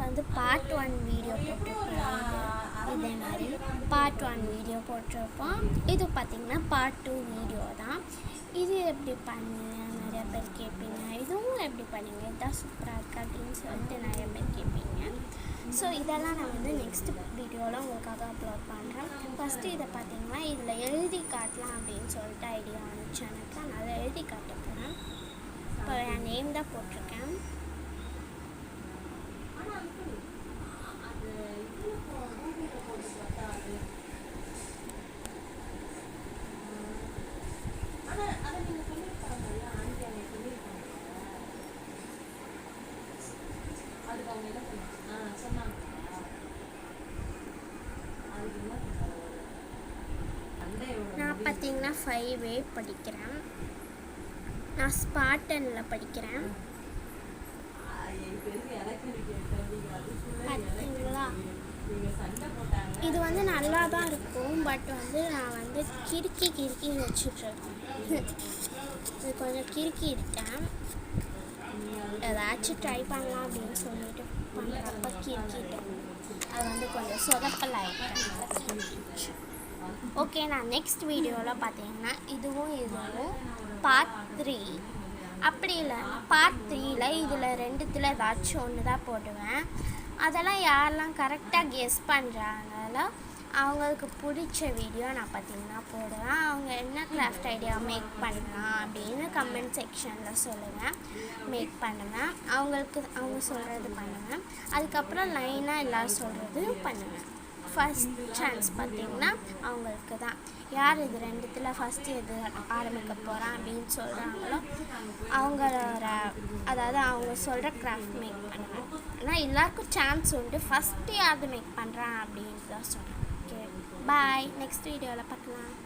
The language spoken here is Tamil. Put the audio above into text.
வந்து பார்ட் 1 வீடியோ போட்டிருப்போம். இதே மாதிரி பார்ட் 1 வீடியோ போட்டிருப்போம். இது பார்த்திங்கன்னா பார்ட் 2 வீடியோ தான். இது எப்படி பண்ணீங்க நிறைய பேர் கேட்பீங்க, இதுவும் எப்படி பண்ணீங்க, இதுதான் சூப்பராக இருக்குது அப்படின்னு சொல்லிட்டு நிறைய பேர் கேட்பீங்க. ஸோ இதெல்லாம் நான் வந்து நெக்ஸ்ட் வீடியோவில் உங்களுக்காக அப்லோட் பண்ணுறேன். ஃபஸ்ட்டு இதை பார்த்திங்கன்னா இதில் எழுதி காட்டலாம் அப்படின்னு சொல்லிட்டு ஐடியா வந்துச்சு எனக்கு. அதனால் எழுதி காட்ட போகிறேன். இப்போ என் நேம் தான் போட்டிருக்கேன். நான் பார்த்தீங்கன்னா 5A படிக்கிறேன். நான் ஸ்பார்டனில் படிக்கிறேன். பார்த்தீங்களா, இது வந்து நல்லா தான் இருக்கும். பட் வந்து நான் வந்து கிறுக்கி வச்சுட்ருக்கேன். இது கொஞ்சம் கிறுக்கி இருக்கேன். ஏதாச்சும் ட்ரை பண்ணலாம் அப்படின்னு சொல்லிட்டு பண்ணுறப்ப கிறுக்கிட்டேன். அது வந்து கொஞ்சம் சொதப்பல் ஆகிட்டேன். ஓகே, நான் நெக்ஸ்ட் வீடியோவில் பார்த்தீங்கன்னா இதுவும் பார்ட் 3 அப்படி இல்லை, பார்ட் 3ல் இதில் ரெண்டுத்தில் ஏதாச்சும் ஒன்று தான் போடுவேன். அதெல்லாம் யாரெல்லாம் கரெக்டாக கெஸ் பண்ணுறாங்களோ அவங்களுக்கு பிடிச்ச வீடியோ நான் பார்த்திங்கன்னா போடுவேன். அவங்க என்ன கிராஃப்ட் ஐடியா மேக் பண்ணலாம் அப்படின்னு கமெண்ட் செக்ஷனில் சொல்லுவேன். மேக் பண்ணுவேன். அவங்க சொல்கிறது பண்ணுவேன். அதுக்கப்புறம் லைனாக எல்லோரும் சொல்கிறது பண்ணுவேன். ஃபஸ்ட் சான்ஸ் பார்த்திங்கன்னா அவங்களுக்கு தான். யார் இது ரெண்டுத்தில் ஃபஸ்ட்டு எது ஆரம்பிக்க போகிறான் அப்படின்னு சொல்கிறாங்களோ அதாவது அவங்க சொல்கிற கிராஃப்ட் மேக் பண்ணுவேன். ஆனால் எல்லாருக்கும் சான்ஸ் உண்டு. ஃபஸ்ட்டு யார் மேக் பண்ணுறான் அப்படின்னு தான் சொல்கிறேன். ஓகே, பாய். நெக்ஸ்ட் வீடியோவில் பார்க்கலாம்.